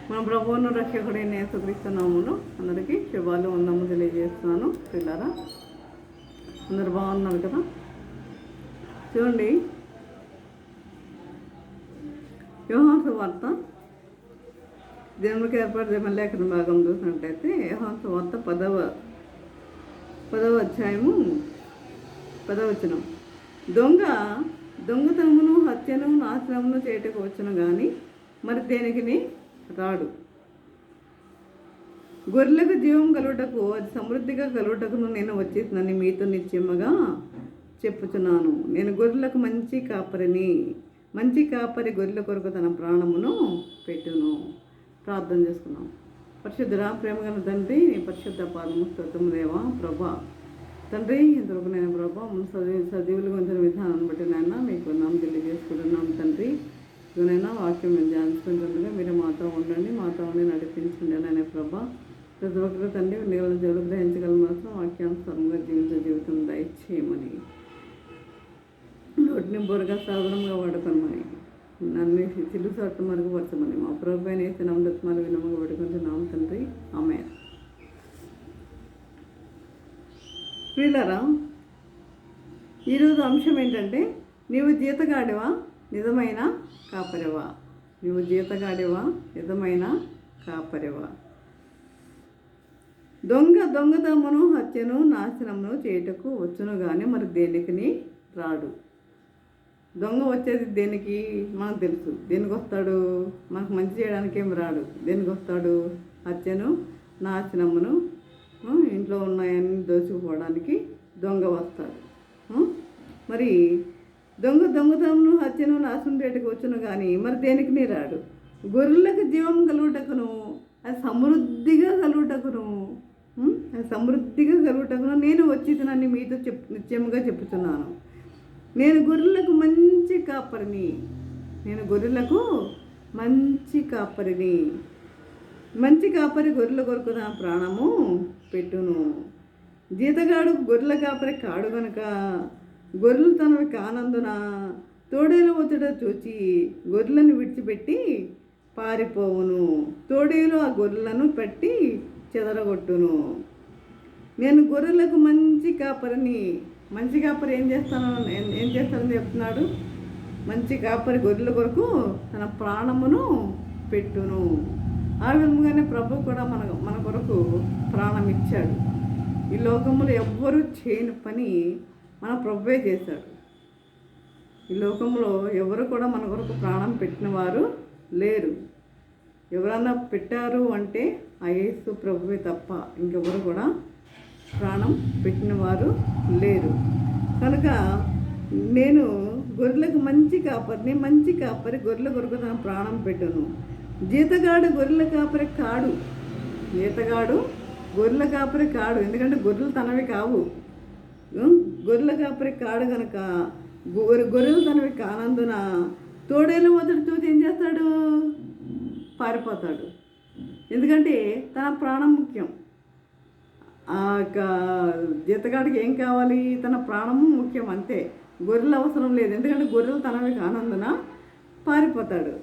మన ప్రభువును రక్షకుడైన యేసుక్రీస్తు నామములో అందరికీ శుభాలు వందము తెలియజేస్తున్నాను. పిల్లరా, అందరు బాగున్నారు కదా? చూడండి, యోహాను సువార్త దేవునికి ఏర్పాటు లేఖన భాగం చూసినట్లయితే యోహాను సువార్త 10వ అధ్యాయము 10వ వచనం. దొంగతనమును, హత్యను, నాశనమును చేయటకు వచ్చును కానీ మరి దేనికి రాడు. గొర్రెలకు జీవం కలుగుటకు, అది సమృద్ధిగా కలుగుటకును నేను వచ్చేసినని మీతో నిశ్చయముగా చెప్పుచున్నాను. నేను గొర్రెలకు మంచి కాపరి గొర్రెల కొరకు తన ప్రాణమును పెట్టును. ప్రార్థన చేసుకున్నాం. పరిశుద్ధుడా, ప్రేమగల తండ్రి, నీ పరిశుద్ధ పాదము స్తోత్రము దేవా. ప్రభా తండ్రి, ఇంతవరకు నేను ప్రభా సజీవులు గురించిన విధానాన్ని బట్టి నాయన మీకు నామం తెలియజేసుకుంటున్నాం. తండ్రి, ఇదనైనా వాక్యం మేము ధ్యానించుకుంటుండగా మీరు మాతో ఉండండి, మాతో ఉండి నడిపించండి అనే ప్రభా. ప్రతి ఒక్కరు తండ్రి నీళ్ళ జోలు గ్రహించగల మాత్రం వాక్యానుసారంగా జీవించే జీవితం దయచేయమని, నోటిని బొరగా సాధనంగా వాడుకోమని, నన్ను చిలుసు అట్టు మరుగుపరచమని మా ప్రభు అయిన యేసు నామములో వినమ్ముగా పడుకుంటున్నాం తండ్రి. ఆమేన్. ప్రియులారా, ఈరోజు అంశం ఏంటంటే, నీవు జీతగాడివా నిజమైన కాపరివా? నీవు జీతగాడివా నిజమైన కాపరివా? దొంగతనమును, హత్యను, నాశనమును చేయుటకు వచ్చును కానీ మరి దేనికి రాడు. దొంగ వచ్చేది దేనికి మనకు తెలుసు. దేనికి వస్తాడు? మనకు మంచి చేయడానికి ఏం రాడు. దేనికి వస్తాడు? హత్యను, నాశనమును, ఇంట్లో ఉన్నాయని దోచుకుపోవడానికి దొంగ వస్తాడు. మరి దొంగతనమును, హత్యను, నాశనం చేయటకు వచ్చును కానీ మరి దేనికి రాడు. గొర్రెలకు జీవం కలుగుటకును, అది సమృద్ధిగా కలుగుటకును నేను వచ్చేదనని మీతో నిశ్చయముగా చెప్పుతున్నాను. నేను గొర్రెలకు మంచి కాపరిని. మంచి కాపరి గొర్రెల కొరకు నా ప్రాణము పెట్టును. జీతగాడు గొర్రెల కాపరి కాడు గనుక గొర్రెలు తనవి కానందున తోడేలు ఒత్తిడి చూచి గొర్రెలను విడిచిపెట్టి పారిపోవును. తోడేలు ఆ గొర్రెలను పెట్టి చెదరగొట్టును. నేను గొర్రెలకు మంచి కాపరిని. మంచి కాపరి ఏం చేస్తానని చెప్తున్నాడు. మంచి కాపరి గొర్రెల కొరకు తన ప్రాణమును పెట్టును. ఆ విధంగానే ప్రభు కూడా మన కొరకు ప్రాణం ఇచ్చాడు. ఈ లోకంలో ఎవ్వరూ చేయని పని మన ప్రభువే చేశాడు. ఈ లోకంలో ఎవరు కూడా మన కొరకు ప్రాణం పెట్టిన వారు లేరు. ఎవరన్నా పెట్టారు అంటే ఆ యేసు ప్రభువే తప్ప ఇంకెవరు కూడా ప్రాణం పెట్టిన వారు లేరు. కనుక నేను గొర్రెలకు మంచి కాపరి గొర్రెల కొరకు తన ప్రాణం పెట్టును. జీతగాడు గొర్రెల కాపరి కాడు. ఎందుకంటే గొర్రెలు తనవి కావు. గొర్రెల కాపరి కాడు కనుక గొర్రెలు తనవి కానందున తోడేలు మొదటి చూసి ఏం చేస్తాడు? పారిపోతాడు. ఎందుకంటే తన ప్రాణం ముఖ్యం. ఆ జీతగాడికి ఏం కావాలి? తన ప్రాణము ముఖ్యం, అంతే. గొర్రెలు అవసరం లేదు. ఎందుకంటే గొర్రెలు తనవి కానందున పారిపోతాడు.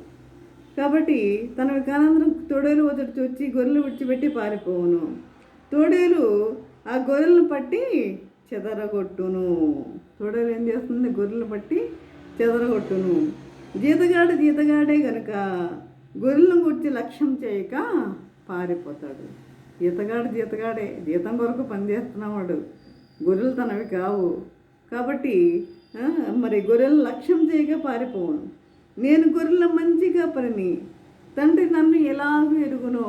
కాబట్టి తనవి కానందున తోడేలు మొదటి చూచి గొర్రెలు విడిచిపెట్టి పారిపోవును. తోడేలు ఆ గొర్రెలను పట్టి చెదరగొట్టును. తోడేలు ఏం చేస్తుంది? గొర్రెలు పట్టి చెదరగొట్టును. జీతగాడే కనుక గొర్రెలను గుర్చి లక్ష్యం చేయక పారిపోతాడు. జీతగాడే జీతం కొరకు పనిచేస్తున్నాడు. గొర్రెలు తనవి కావు. కాబట్టి మరి గొర్రెలు లక్ష్యం చేయక పారిపోవును. నేను గొర్రెల మంచి కాపరిని. తండ్రి నన్ను ఎలాగూ ఎరుగును.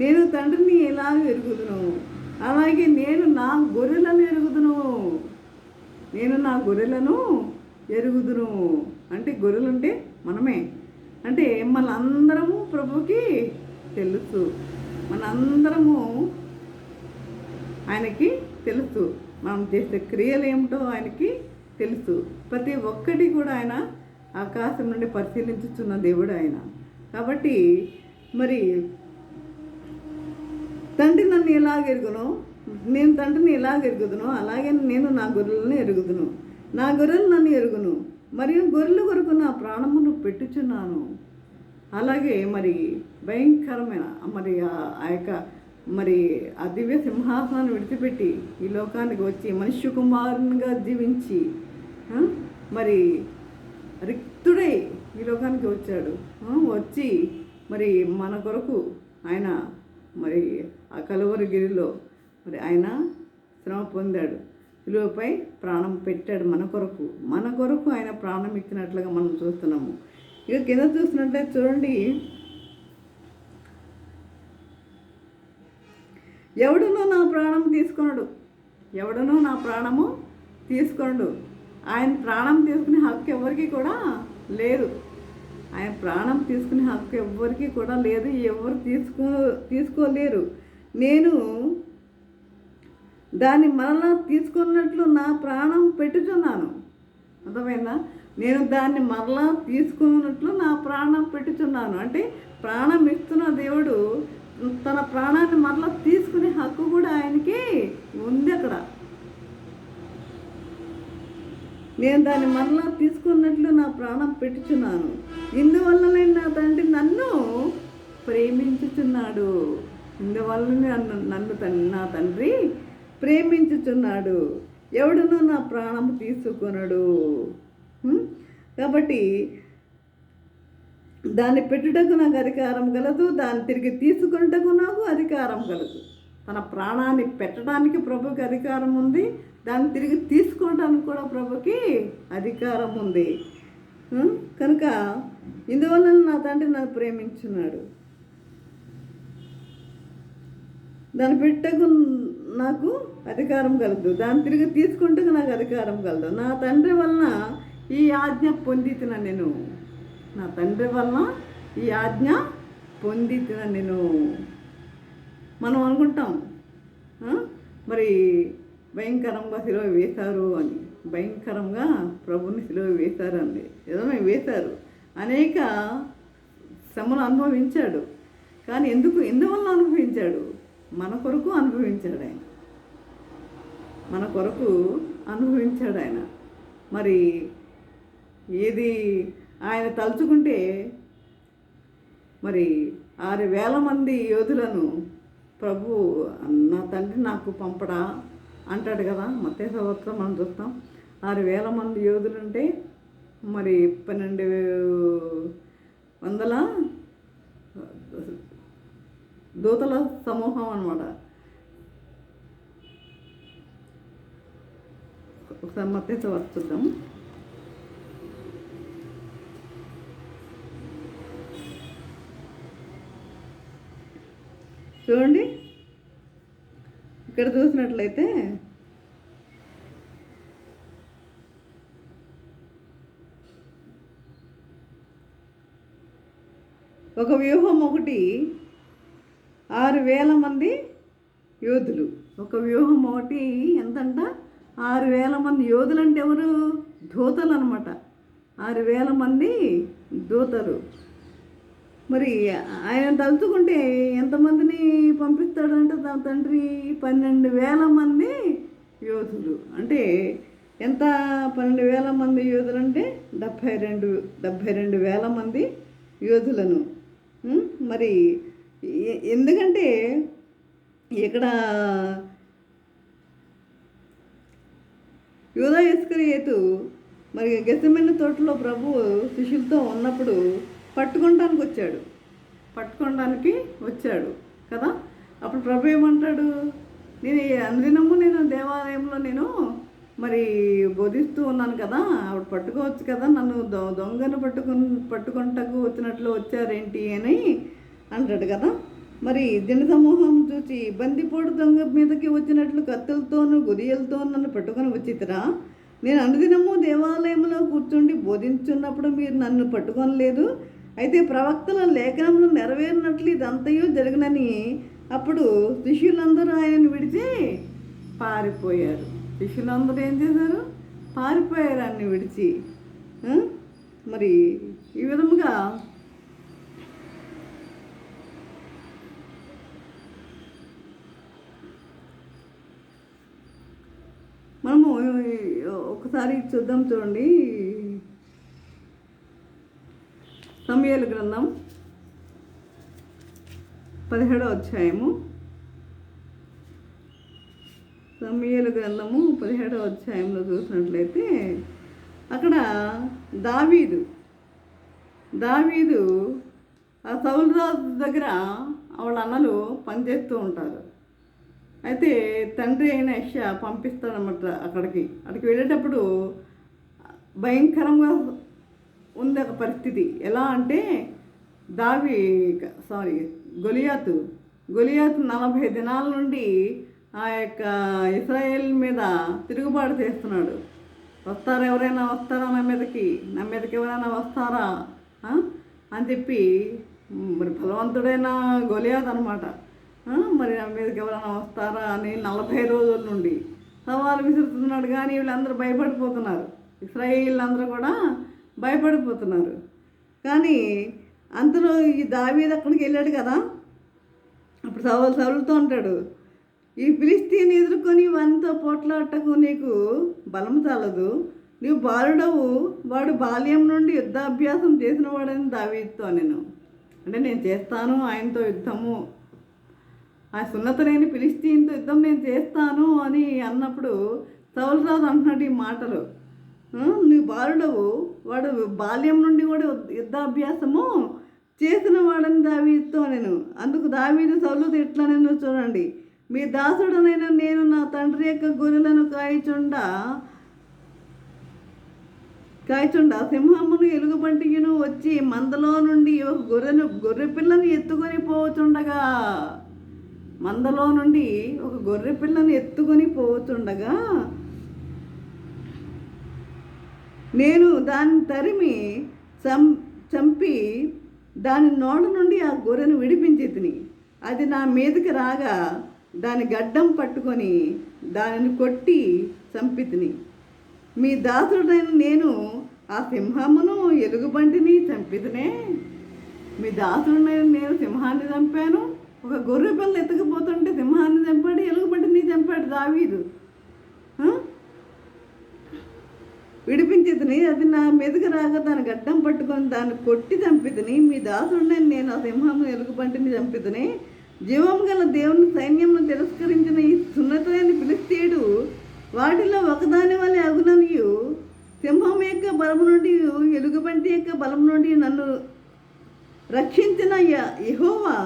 నేను తండ్రిని ఎలాగూ ఎరుగుదును. అలాగే నేను నా గొర్రెలను ఎరుగుదును. అంటే గొర్రెలు అంటే మనమే. అంటే మనందరము ప్రభుకి తెలుసు. మనందరము ఆయనకి తెలుసు. మనం చేసే క్రియలు ఏమిటో ఆయనకి తెలుసు. ప్రతి ఒక్కటి కూడా ఆయన ఆకాశం నుండి పరిశీలించుతున్న దేవుడు ఆయన. కాబట్టి మరి తండ్రి నన్ను ఎరుగును, నేను తండ్రిని ఎరుగుదును, అలాగే నేను నా గొర్రెలను ఎరుగుదును. నా గొర్రెలు నన్ను ఎరుగును, మరియు గొర్రెల కొరకు నా ప్రాణమును పెట్టుచున్నాను. అలాగే మరి భయంకరమైన మరి ఆ యొక్క మరి ఆ దివ్య సింహాసనాన్ని విడిచిపెట్టి ఈ లోకానికి వచ్చి మనుష్య కుమారునిగా జీవించి మరి రిక్తుడై ఈ లోకానికి వచ్చాడు. వచ్చి మరి మన కొరకు ఆయన మరి ఆ కలువరిగిరిలో మరి ఆయన శ్రమ పొందాడు, విలువపై ప్రాణం పెట్టాడు. మన కొరకు ఆయన ప్రాణం ఇచ్చినట్లుగా మనం చూస్తున్నాము. ఇక కింద చూసినట్లయితే చూడండి, ఎవడునో నా ప్రాణం తీసుకొనడు. ఆయన ప్రాణం తీసుకునే హక్కు ఎవరికి కూడా లేదు. ఆయన ప్రాణం తీసుకునే హక్కు ఎవరికి కూడా లేదు. ఎవరు తీసుకోలేరు. నేను దాన్ని మరలా తీసుకున్నట్లు నా ప్రాణం పెట్టుచున్నాను. అర్థమైందా? నేను దాన్ని మరలా తీసుకున్నట్లు నా ప్రాణం పెట్టుచున్నాను అంటే ప్రాణం ఇస్తున్న దేవుడు తన ప్రాణాన్ని మరలా తీసుకునే హక్కు కూడా ఆయనకి ఉంది. అక్కడ నేను దాన్ని మరలా తీసుకున్నట్లు నా ప్రాణం పెట్టుచున్నాను. ఇందువల్లనే నా తండ్రి నన్ను ప్రేమించుచున్నాడు. ఇందువల్లనే నా తండ్రి ప్రేమించుచున్నాడు. ఎవడునో నా ప్రాణం తీసుకొనడు. కాబట్టి దాన్ని పెట్టుటకు నాకు అధికారం కలదు, దాన్ని తిరిగి తీసుకున్నటకు నాకు అధికారం కలదు. తన ప్రాణాన్ని పెట్టడానికి ప్రభుకి అధికారం ఉంది, దాన్ని తిరిగి తీసుకోవడానికి కూడా ప్రభుకి అధికారం ఉంది. కనుక ఇందువల్ల నా తండ్రి నన్ను ప్రేమించున్నాడు. దాన్ని పెట్టకు నాకు అధికారం కలదు, దాన్ని తిరిగి తీసుకుంటే నాకు అధికారం కలదు. నా తండ్రి వలన ఈ ఆజ్ఞ పొందితిన నేను. నా తండ్రి వలన ఈ ఆజ్ఞ పొందితిన నేను. మనం అనుకుంటాం మరి భయంకరంగా సిలువ వేశారు అని. భయంకరంగా ప్రభుని సిలువ వేశారు అండి. ఏదైనా వేశారు, అనేక శ్రమలు అనుభవించాడు. కానీ ఎందువల్ల అనుభవించాడు? మన కొరకు అనుభవించాడు ఆయన. మన కొరకు అనుభవించాడు ఆయన. మరి ఏది ఆయన తలుచుకుంటే మరి 6,000 మంది యోధులను ప్రభు నా తండ్రి నాకు పంపడా అంటాడు కదా. మత్తయి సువార్తలో మనం చూస్తాం 6,000 మంది యోధులుంటే మరి 1,200 దూతల సమూహం అన్నమాట. ఒకసారి మత్తయి సువార్త చూద్దాం. చూడండి, ఇక్కడ చూసినట్లయితే ఒక వ్యూహం ఒకటి 6,000 మంది యోధులు. ఒక వ్యూహం ఒకటి ఎంతంట? 6,000 మంది యోధులు. అంటే ఎవరు? దూతలు అనమాట. 6,000 మంది దూతలు. మరి ఆయన తలుచుకుంటే ఎంతమందిని పంపిస్తాడంటే తన తండ్రి 12,000 మంది యోధులు. అంటే ఎంత? 12,000 మంది యోధులు అంటే 72,000 మంది యోధులను. మరి ఎందుకంటే ఇక్కడ యూదా ఇస్కరియోతు మరి గెత్సేమనే తోటలో ప్రభు శిష్యులతో ఉన్నప్పుడు పట్టుకోవడానికి వచ్చాడు కదా. అప్పుడు ప్రభు ఏమంటాడు? నేను దేవాలయంలో నేను మరి బోధిస్తూ ఉన్నాను కదా, ఆవిడ పట్టుకోవచ్చు కదా, నన్ను దొంగను పట్టుకుంటకు వచ్చినట్లు వచ్చారేంటి అని అంటాడు కదా. మరి జన సమూహం చూసి బందిపోటు దొంగ మీదకి వచ్చినట్లు కత్తులతోనూ గురియలతో నన్ను పట్టుకొని వచ్చితరా? నేను అనుదినము దేవాలయంలో కూర్చుండి బోధించున్నప్పుడు మీరు నన్ను పట్టుకొనలేదు. అయితే ప్రవక్తల లేఖనంలో నెరవేరినట్లు ఇదంతయు జరిగినని. అప్పుడు శిష్యులందరూ ఆయనను విడిచి పారిపోయారు. శిష్యులందరూ ఏం చేశారు? పారిపోయారు అన్ని విడిచి. మరి ఈ విధముగా మనము ఒకసారి చూద్దాం. చూడండి, సమూయేలు గ్రంథం 17వ అధ్యాయము, సమూయేలు గ్రంథము 17వ అధ్యాయంలో చూసినట్లయితే అక్కడ దావీదు ఆ సౌలు రాజు దగ్గర వాళ్ళ అన్నలు పనిచేస్తూ ఉంటారు. అయితే తండ్రి అయిన యెషయా పంపిస్తాడన్నమాట అక్కడికి వెళ్ళేటప్పుడు భయంకరంగా ఉంది ఒక పరిస్థితి. ఎలా అంటే గొలియాతు 40 దినాల నుండి ఆ యొక్క ఇశ్రాయేల్ మీద తిరుగుబాటు చేస్తున్నాడు. ఎవరైనా వస్తారా నా మీదకి ఎవరైనా వస్తారా అని చెప్పి మరి బలవంతుడైన గొలియాతు అనమాట. మరి నా మీదకి ఎవరైనా వస్తారా అని 40 రోజుల నుండి సవాలు విసురుతున్నాడు. కానీ వీళ్ళందరూ భయపడిపోతున్నారు, ఇశ్రాయేల్ అందరూ కూడా భయపడిపోతున్నారు. కానీ అంతలో ఈ దావీదు అక్కడికి వెళ్ళాడు కదా. అప్పుడు సౌలుతో అంటాడు, ఈ ఫిలిష్తీని ఎదుర్కొని వానితో పోట్లాడటకు నీకు బలం చాలదు, నీవు బాలుడవు, వాడు బాల్యం నుండి యుద్ధాభ్యాసం చేసిన వాడని దావీదుతో నేను చేస్తాను ఆయనతో యుద్ధము, ఆ సున్నతలేని ఫిలిష్తీన్తో యుద్ధం నేను చేస్తాను అని అన్నప్పుడు సౌలు రాజు అంటున్నాడు ఈ మాటలు. నువ్వు బాలుడవు, వాడు బాల్యం నుండి కూడా యుద్ధాభ్యాసము చేసిన వాడని దావీదుతో నేను. అందుకు దావీదు సౌలుతో ఎట్లా నేను చూడండి, మీ దాసుడనైనా నేను నా తండ్రి యొక్క గొర్రెలను కాయచుండా సింహమును ఎలుగుబంటికిను వచ్చి మందలో నుండి ఒక గొర్రె పిల్లని ఎత్తుకొని పోవచుండగా నేను దాన్ని తరిమి చంపి దాని నోట నుండి ఆ గొర్రెను విడిపించి తిని, అది నా మీదకి రాగా దాని గడ్డం పట్టుకొని దానిని కొట్టి చంపితిని. మీ దాసుడైన నేను ఆ సింహమును ఎలుగుబంటిని చంపితినే. మీ దాసుడైన నేను సింహాన్ని చంపాను, ఒక గొర్రె పిల్ల ఎత్తుకుపోతుంటే సింహాన్ని చంపాడు, ఎలుగుబంటిని చంపాడు దావీదు. విడిపించితిని, అది నా మీదకి రాగా దాని గడ్డం పట్టుకొని దాన్ని కొట్టి చంపితిని. మీ దాసుడిని నేను ఆ సింహమును ఎలుగుబంటిని చంపితిని. జీవం గల దేవుని సైన్యంను తిరస్కరించిన ఈ సున్నతైన ఫిలిష్తీయుడు వాటిలో ఒకదాని వల్ల అగుననియు, సింహం యొక్క బలము నుండి ఎలుగుబంటి యొక్క బలం నుండి నన్ను రక్షించిన యెహోవా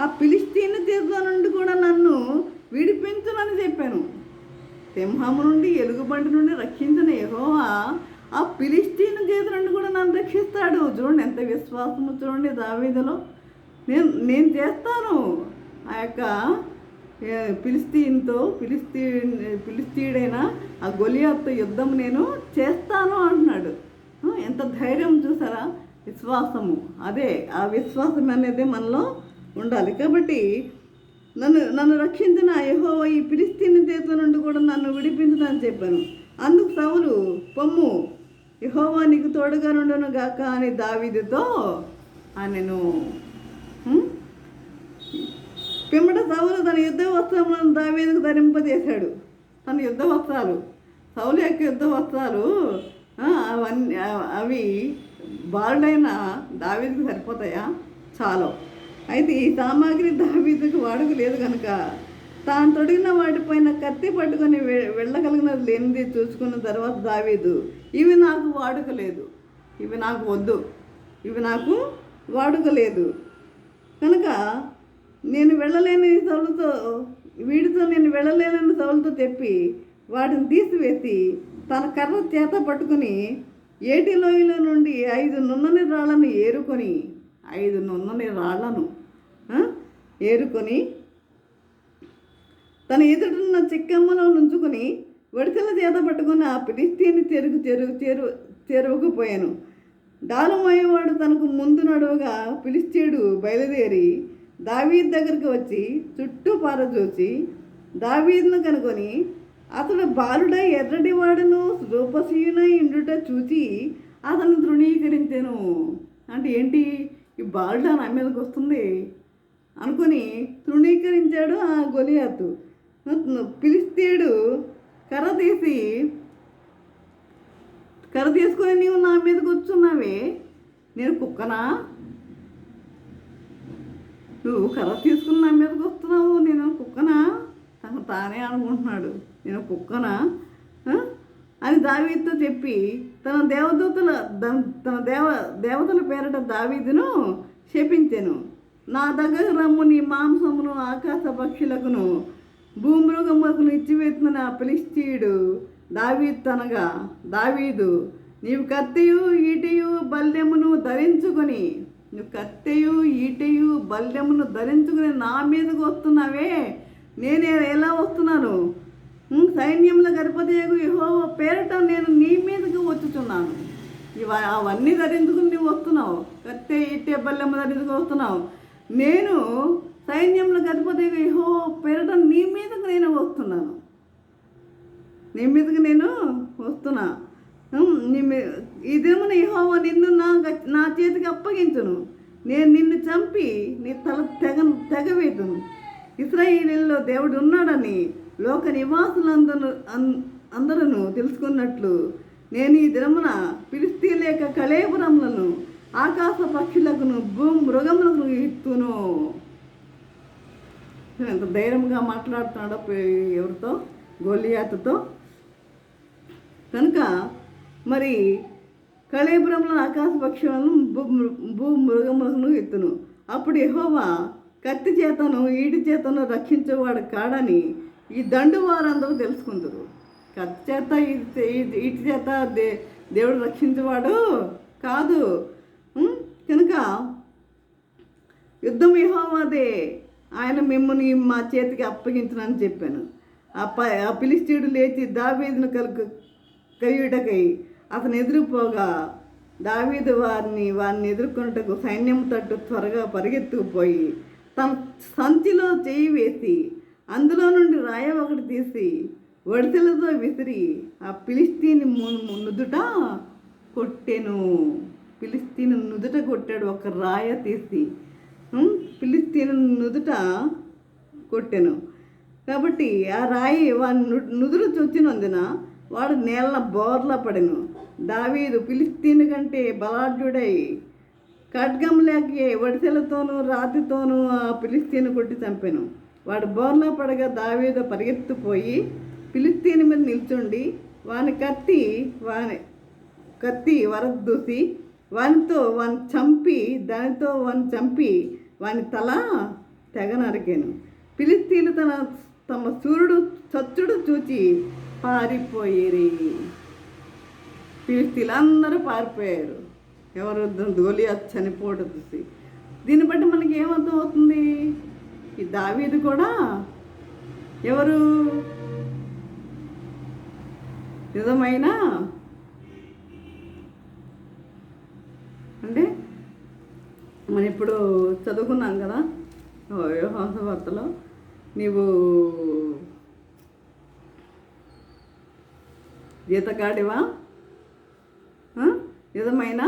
ఆ ఫిలిష్తీయుని చేతుల నుండి కూడా నన్ను విడిపించునని చెప్పాను. సింహము నుండి ఎలుగుబంటి నుండి రక్షించిన యెహోవా ఆ ఫిలిష్తీయుని చేతుల నుండి కూడా నన్ను రక్షిస్తాడు. చూడండి ఎంత విశ్వాసము, చూడండి దావీదులో. నేను చేస్తాను ఆ యొక్క ఫిలిష్తీయుడైన ఆ గొలియాతుతో యుద్ధం నేను చేస్తాను అంటున్నాడు. ఎంత ధైర్యం చూసారా, విశ్వాసము. అదే ఆ విశ్వాసం అనేది మనలో ఉండాలి. కాబట్టి నన్ను రక్షించిన యెహోవా ఈ ఫిలిష్తీయుని చేతుల నుండి కూడా నన్ను విడిపించదని చెప్పాను. అందుకు సౌలు, పొమ్ము, యెహోవా నీకు తోడుగా నుండును గాక అని దావీదుతో నేను పిమ్మట సౌలు తన యుద్ధ వస్త్రములను దావీదుకు ధరింపజేశాడు. తన యుద్ధ వస్త్రాలు, సౌలు యొక్క యుద్ధ వస్త్రాలు అవి బాలుడైన దావీదుకు సరిపోతాయా? చాలు. అయితే ఈ సామాగ్రి దావీదుకు వాడుక లేదు కనుక తాను తొడిగిన వాటిపైన కత్తి పట్టుకొని వెళ్ళగలిగినది లేనిది చూసుకున్న తర్వాత దావీదు, ఇవి నాకు వాడుక లేదు, ఇవి నాకు వద్దు, ఇవి నాకు వాడుక లేదు కనుక నేను వెళ్ళలేని సౌలుతో చెప్పి వాటిని తీసివేసి తన కర్ర చేత పట్టుకుని ఏటి లోయలో నుండి 5 నున్నని రాళ్లను ఏరుకొని తన ఎదుటిన్న చిక్కమ్మలో నుంచుకొని వడిసెల చేత పట్టుకుని ఆ ఫిలిష్తీయుని చేరువకుపోయాను. డాలుమోయేవాడు తనకు ముందు నడువగా ఫిలిష్తీయుడు బయలుదేరి దావీదు దగ్గరికి వచ్చి చుట్టూ పారచూచి దావీదును కనుకొని అతడు బాలుడై ఎర్రటివాడును రూపసీయునై ఇండుట చూచి అతను తృణీకరించాను. అంటే ఏంటి, ఈ బాలుడ నా మీదకి వస్తుంది అనుకుని తృణీకరించాడు ఆ గొలియాతు. ఫిలిష్తీయుడు కర్ర తీసుకొని నీవు నా మీదకి వచ్చున్నావే, నేను కుక్కనా? నువ్వు కర్ర తీసుకుని నా మీదకి వస్తున్నావు, నేను కుక్కనా? తను తానే అనుకుంటున్నాడు, నేను కుక్కనా అని దావీదుతో చెప్పి తన దేవతల పేరట దావీదును శపించెను. నా దగ్గర రమ్ము, నీ మాంసమును ఆకాశ పక్షులకును భూమృగములకును ఇచ్చివేతున్న ఆ ఫిలిష్తీయుడు దావీదు నీవు కత్తియు ఈటెయు బల్యమును ధరించుకొని నా మీదకు వస్తున్నావే, నేనే ఎలా వస్తున్నాను? సైన్యముల గణపతియగు యెహోవా పేరట నేను నీ మీదకు వచ్చుచున్నాను. అవన్నీ ధరించుకుని నువ్వు వస్తున్నావు, కత్తి ఈటె బల్లెము ధరించుకు వస్తున్నావు. నేను సైన్యముల గణపతియగు యెహోవా పేరట నీ మీదకు నేను వస్తున్నాను. ఇదేమో యెహోవా నిన్ను నా చేతికి అప్పగించును, నేను నిన్ను చంపి నీ తల తెగవేతును. ఇశ్రాయేలులో దేవుడు ఉన్నాడని లోక నివాసులందరూ తెలుసుకున్నట్లు నేను ఈ దినమున ఫిలిష్తీయుల కళేబరములను ఆకాశ పక్షులకును మృగములకు ఇత్తును. ఎంత ధైర్యంగా మాట్లాడుతున్నాడో ఎవరితో? గొలియాతుతో. కనుక మరి కళేబరములను ఆకాశ పక్షులను మృగములను ఎత్తును. అప్పుడు యెహోవా కత్తి చేతను ఈటి చేతను రక్షించేవాడు కాడని ఈ దండు వారందరూ తెలుసుకుందరు. కత్తి చేత ఈటి చేత దేవుడు రక్షించేవాడు కాదు. కనుక యుద్ధం యెహోవాదే, ఆయన మిమ్మల్ని మా చేతికి అప్పగించనని చెప్పాను. ఆ ఫిలిష్తీయుడు లేచి దావీదును కయ్యుటకై అతను ఎదురుపోగా దావీదు వారిని ఎదుర్కొన్నటకు సైన్యం తట్టు త్వరగా పరిగెత్తుకుపోయి తన సంచిలో చేయి వేసి అందులో నుండి రాయ ఒకటి తీసి వడిసెలతో విసిరి ఆ ఫిలిష్తీని నుదుట కొట్టెను. ఫిలిష్తీని నుదుట కొట్టాడు. ఒక రాయ తీసి ఫిలిష్తీని నుదుట కొట్టెను. కాబట్టి ఆ రాయి వాడి నుదురు చొచ్చినందున వాడు నేల బోర్లా పడెను. దావీదు ఫిలిష్తీని కంటే బలాఢ్యుడై ఖడ్గం లేక వడిసెలతోనూ రాతితోనూ ఆ ఫిలిష్తీని కొట్టి చంపాను. వాడు బోర్లా పడగా దావీదు పరిగెత్తిపోయి ఫిలిష్తీని మీద నిల్చుండి వాని కత్తి వరదూసి దానితో వాని చంపి వాని తల తెగ నరికాను. ఫిలిష్తీయులు తమ సూర్యుడు చచ్చుడు చూచి పారిపోయేరి. ఫిలిష్తీయులు అందరూ పారిపోయారు. ఎవరు? గొలియాతు చనిపోవడం చూసి. దీన్ని బట్టి మనకి ఏమర్థం అవుతుంది? ఈ దావీదు కూడా ఎవరు? నిజమైన అంటే మనం ఇప్పుడు చదువుకున్నాం కదా యోహాను సువార్తలో, నీవు జీతగాడివా నిజమైన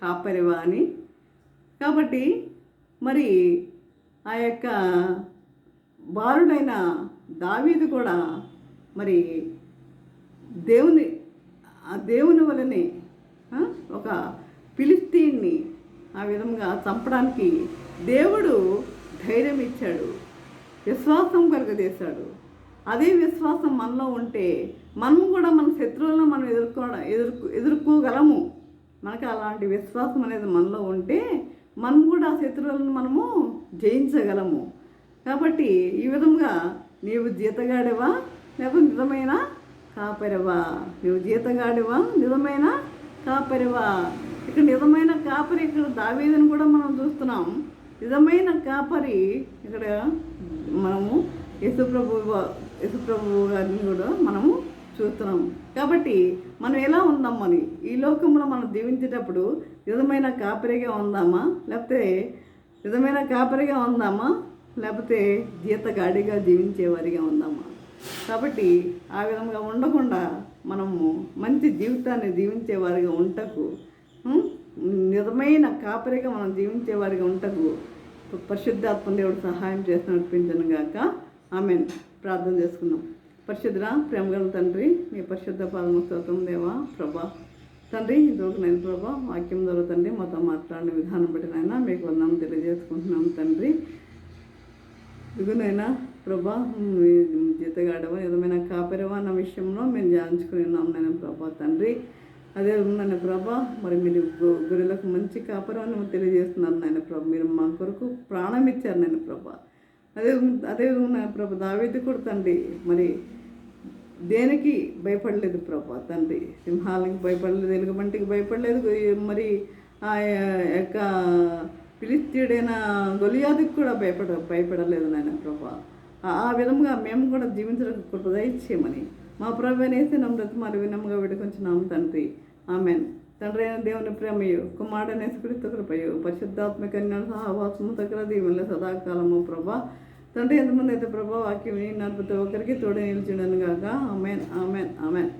కాపరివా అని. కాబట్టి మరి ఆ యొక్క బాలుడైన దావీదు కూడా మరి దేవుని వలనే ఒక ఫిలిష్తీయుణ్ణి ఆ విధంగా చంపడానికి దేవుడు ధైర్యం ఇచ్చాడు, విశ్వాసం కలుగజేశాడు. అదే విశ్వాసం మనలో ఉంటే మనము కూడా మన శత్రువులను మనం ఎదుర్కోగలము. మనకు అలాంటి విశ్వాసం అనేది మనలో ఉంటే మనం కూడా ఆ శత్రువులను మనము జయించగలము. కాబట్టి ఈ విధంగా నీవు జీతగాడివా లేకపోతే నిజమైన కాపరివా? నీవు జీతగాడివా నిజమైన కాపరివా? ఇక్కడ నిజమైన కాపరి, ఇక్కడ దావీదుని కూడా మనం చూస్తున్నాం. నిజమైన కాపరి ఇక్కడ మనము యేసుప్రభు గారిని కూడా మనము చూస్తున్నాం. కాబట్టి మనం ఎలా ఉందామని ఈ లోకంలో మనం జీవించేటప్పుడు నిజమైన కాపరిగా ఉందామా, లేకపోతే లేకపోతే జీతగాడిగా జీవించేవారిగా ఉందామా? కాబట్టి ఆ విధంగా ఉండకుండా మనము మంచి జీవితాన్ని జీవించేవారిగా ఉంటకు, నిజమైన కాపరిగా మనం జీవించేవారిగా ఉంటకు పరిశుద్ధాత్మ దేవుడు సహాయం చేసి నడిపించను గాక. ఆమేన్. ప్రార్థన చేసుకుందాం. పరిశుద్ధ ప్రేమగల తండ్రి, మీ పరిశుద్ధ పాదము స్తోత్రం దేవా ప్రభా. తండ్రి ఇంతవరకు నేను ప్రభా వాక్యం ద్వారా తండ్రి మాతో మాట్లాడిన విధానం బట్టి నాయన మీకు వందనం తెలియజేసుకుంటున్నాం తండ్రి. ఇదిగోనైనా ప్రభా జీతగాడవా ఏదైనా కాపరివా అన్న విషయంలో మేము ధ్యానించుకుని ఉన్నాం నేను ప్రభా తండ్రి. అదే ఉందన్న ప్రభా, మరి మీరు గొర్రెలకు మంచి కాపరని తెలియజేస్తున్నారు నాయన ప్రభా. మీరు మా కొరకు ప్రాణం ఇచ్చారు నాయన ప్రభా. అదే అదే నా ప్రభా దావీదు కూడా తండ్రి మరి దేనికి భయపడలేదు ప్రభా తండ్రి. సింహాలకి భయపడలేదు, ఎలుగుబంటికి భయపడలేదు, మరి ఆ యొక్క ఫిలిస్తీయుడైన గొలియాతుకి కూడా భయపడలేదు నాయన ప్రభా. ఆ విధంగా మేము కూడా జీవించడానికి కృప దయచేయమని మా ప్రభువైన నమ్రత మరి వినమ్ముగా వేడుకొంచున్నాము తండ్రి. ఆమెన్. తండ్రి అయిన దేవుని ప్రేమయు కుమారుడైన యేసుక్రీస్తు కృపయు పరిశుద్ధాత్మక సహవాసము దగ్గర దీవెనల సదాకాలము ప్రభా తండ్రి. ఎంతమంది అయితే ప్రభా వాక్యం విని ప్రతి ఒక్కరికి తోడే నిలిచిండను గాక. Amen, amen, amen.